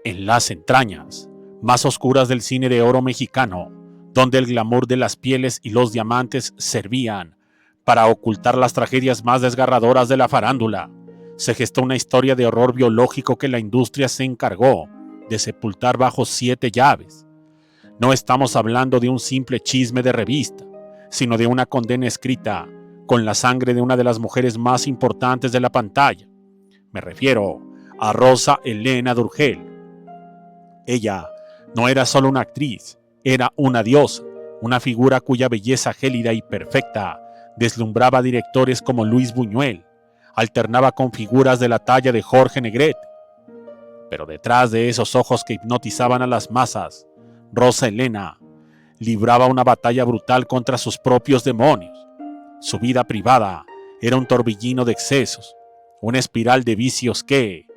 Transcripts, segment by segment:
en las entrañas más oscuras del cine de oro mexicano, donde el glamour de las pieles y los diamantes servían para ocultar las tragedias más desgarradoras de la farándula, se gestó una historia de horror biológico que la industria se encargó de sepultar bajo 7 llaves. No estamos hablando de un simple chisme de revista, sino de una condena escrita con la sangre de una de las mujeres más importantes de la pantalla. Me refiero a Rosa Elena Durgell. Ella no era solo una actriz, era una diosa, una figura cuya belleza gélida y perfecta deslumbraba a directores como Luis Buñuel, alternaba con figuras de la talla de Jorge Negrete. Pero detrás de esos ojos que hipnotizaban a las masas, Rosa Elena libraba una batalla brutal contra sus propios demonios. Su vida privada era un torbellino de excesos, una espiral de vicios que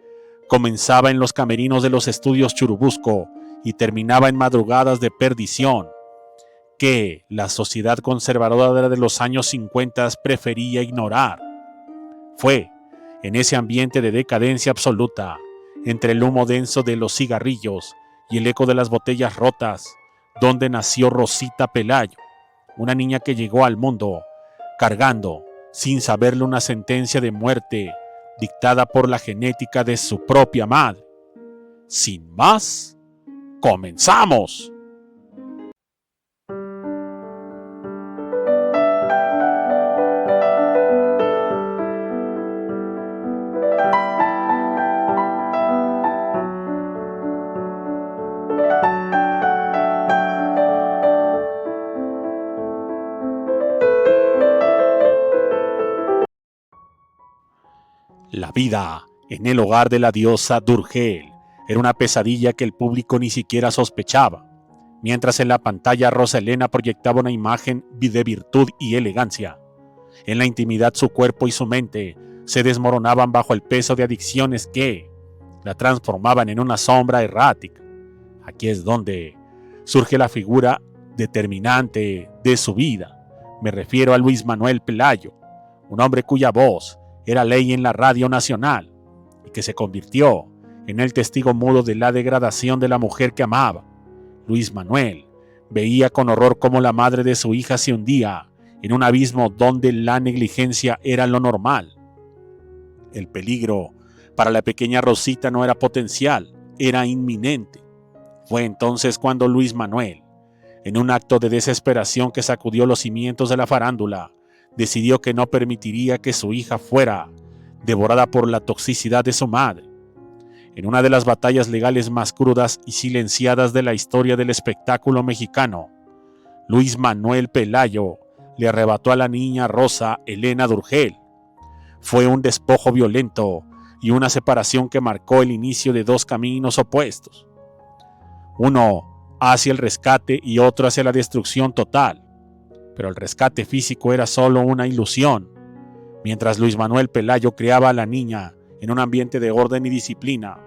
comenzaba en los camerinos de los estudios Churubusco y terminaba en madrugadas de perdición que la sociedad conservadora de los años 50 prefería ignorar. Fue en ese ambiente de decadencia absoluta, entre el humo denso de los cigarrillos y el eco de las botellas rotas, donde nació Rosita Pelayo, una niña que llegó al mundo cargando, sin saberlo, una sentencia de muerte dictada por la genética de su propia madre. Sin más, ¡comenzamos! La vida en el hogar de la diosa Durgell era una pesadilla que el público ni siquiera sospechaba, mientras en la pantalla Rosa Elena proyectaba una imagen de virtud y elegancia. En la intimidad su cuerpo y su mente se desmoronaban bajo el peso de adicciones que la transformaban en una sombra errática. Aquí es donde surge la figura determinante de su vida. Me refiero a Luis Manuel Pelayo, un hombre cuya voz era ley en la radio nacional y que se convirtió en el testigo mudo de la degradación de la mujer que amaba. Luis Manuel veía con horror cómo la madre de su hija se hundía en un abismo donde la negligencia era lo normal. El peligro para la pequeña Rosita no era potencial, era inminente. Fue entonces cuando Luis Manuel, en un acto de desesperación que sacudió los cimientos de la farándula, decidió que no permitiría que su hija fuera devorada por la toxicidad de su madre. En una de las batallas legales más crudas y silenciadas de la historia del espectáculo mexicano, Luis Manuel Pelayo le arrebató a la niña Rosa Elena Durgell. Fue un despojo violento y una separación que marcó el inicio de 2 caminos opuestos. Uno hacia el rescate y otro hacia la destrucción total. Pero el rescate físico era solo una ilusión. Mientras Luis Manuel Pelayo criaba a la niña en un ambiente de orden y disciplina,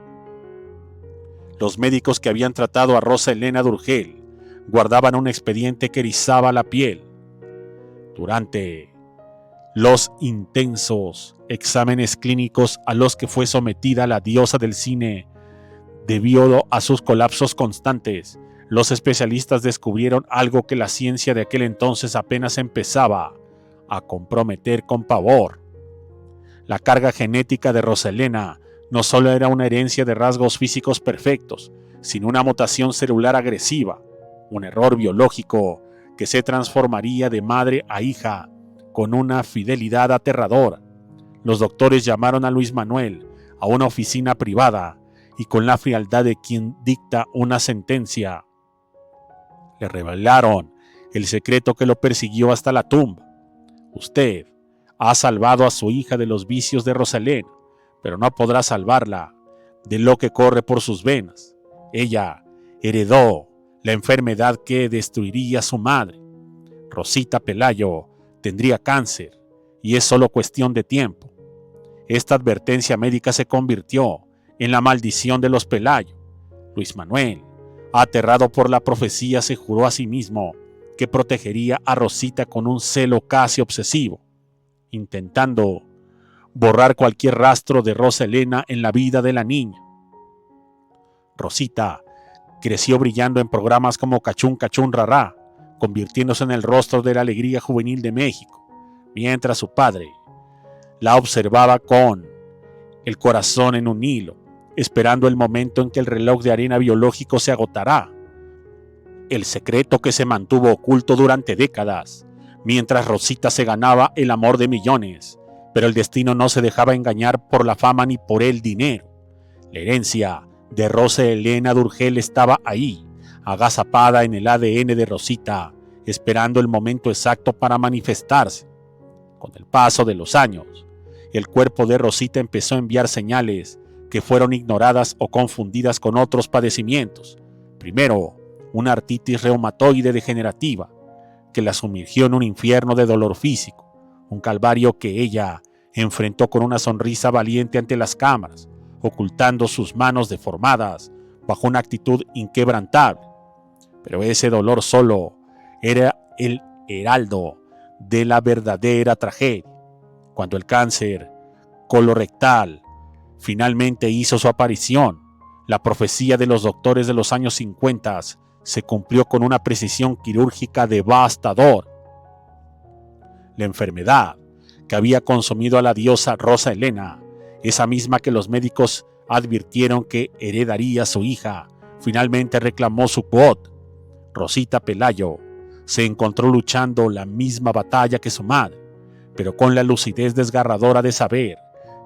los médicos que habían tratado a Rosa Elena Durgell guardaban un expediente que erizaba la piel. Durante los intensos exámenes clínicos a los que fue sometida la diosa del cine, debido a sus colapsos constantes, los especialistas descubrieron algo que la ciencia de aquel entonces apenas empezaba a comprometer con pavor. La carga genética de Rosa Elena no solo era una herencia de rasgos físicos perfectos, sino una mutación celular agresiva, un error biológico que se transformaría de madre a hija con una fidelidad aterradora. Los doctores llamaron a Luis Manuel a una oficina privada y con la frialdad de quien dicta una sentencia, le revelaron el secreto que lo persiguió hasta la tumba. Usted ha salvado a su hija de los vicios de Rosa Elena, pero no podrá salvarla de lo que corre por sus venas. Ella heredó la enfermedad que destruiría a su madre. Rosita Pelayo tendría cáncer y es solo cuestión de tiempo. Esta advertencia médica se convirtió en la maldición de los Pelayo. Luis Manuel, aterrado por la profecía, se juró a sí mismo que protegería a Rosita con un celo casi obsesivo, intentando borrar cualquier rastro de Rosa Elena en la vida de la niña. Rosita creció brillando en programas como Cachún Cachún Rará, convirtiéndose en el rostro de la alegría juvenil de México, mientras su padre la observaba con el corazón en un hilo, esperando el momento en que el reloj de arena biológico se agotará. El secreto que se mantuvo oculto durante décadas, mientras Rosita se ganaba el amor de millones, pero el destino no se dejaba engañar por la fama ni por el dinero. La herencia de Rosa Elena Durgel estaba ahí, agazapada en el ADN de Rosita, esperando el momento exacto para manifestarse. Con el paso de los años, el cuerpo de Rosita empezó a enviar señales que fueron ignoradas o confundidas con otros padecimientos. Primero, una artritis reumatoide degenerativa que la sumergió en un infierno de dolor físico, un calvario que ella enfrentó con una sonrisa valiente ante las cámaras, ocultando sus manos deformadas bajo una actitud inquebrantable. Pero ese dolor solo era el heraldo de la verdadera tragedia. Cuando el cáncer colorectal finalmente hizo su aparición, la profecía de los doctores de los años 50 se cumplió con una precisión quirúrgica devastadora. La enfermedad que había consumido a la diosa Rosa Elena, esa misma que los médicos advirtieron que heredaría a su hija, finalmente reclamó su cuota. Rosita Pelayo se encontró luchando la misma batalla que su madre, pero con la lucidez desgarradora de saber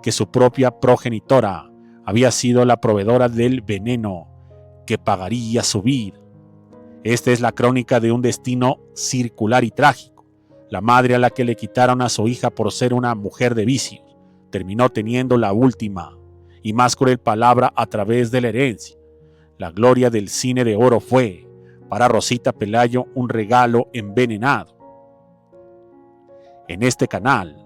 que su propia progenitora había sido la proveedora del veneno que pagaría su vida. Esta es la crónica de un destino circular y trágico. La madre a la que le quitaron a su hija por ser una mujer de vicios terminó teniendo la última y más cruel palabra a través de la herencia. La gloria del cine de oro fue, para Rosita Pelayo, un regalo envenenado. En este canal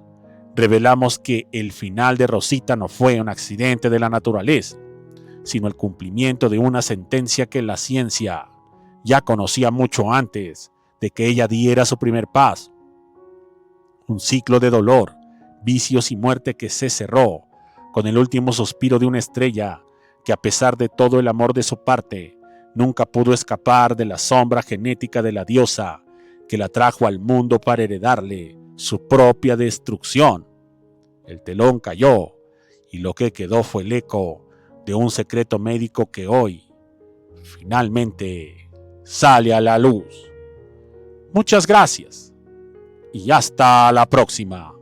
revelamos que el final de Rosita no fue un accidente de la naturaleza, sino el cumplimiento de una sentencia que la ciencia ya conocía mucho antes de que ella diera su primer paso. Un ciclo de dolor, vicios y muerte que se cerró con el último suspiro de una estrella que, a pesar de todo el amor de su parte, nunca pudo escapar de la sombra genética de la diosa que la trajo al mundo para heredarle su propia destrucción. El telón cayó y lo que quedó fue el eco de un secreto médico que hoy finalmente sale a la luz. Muchas gracias y hasta la próxima.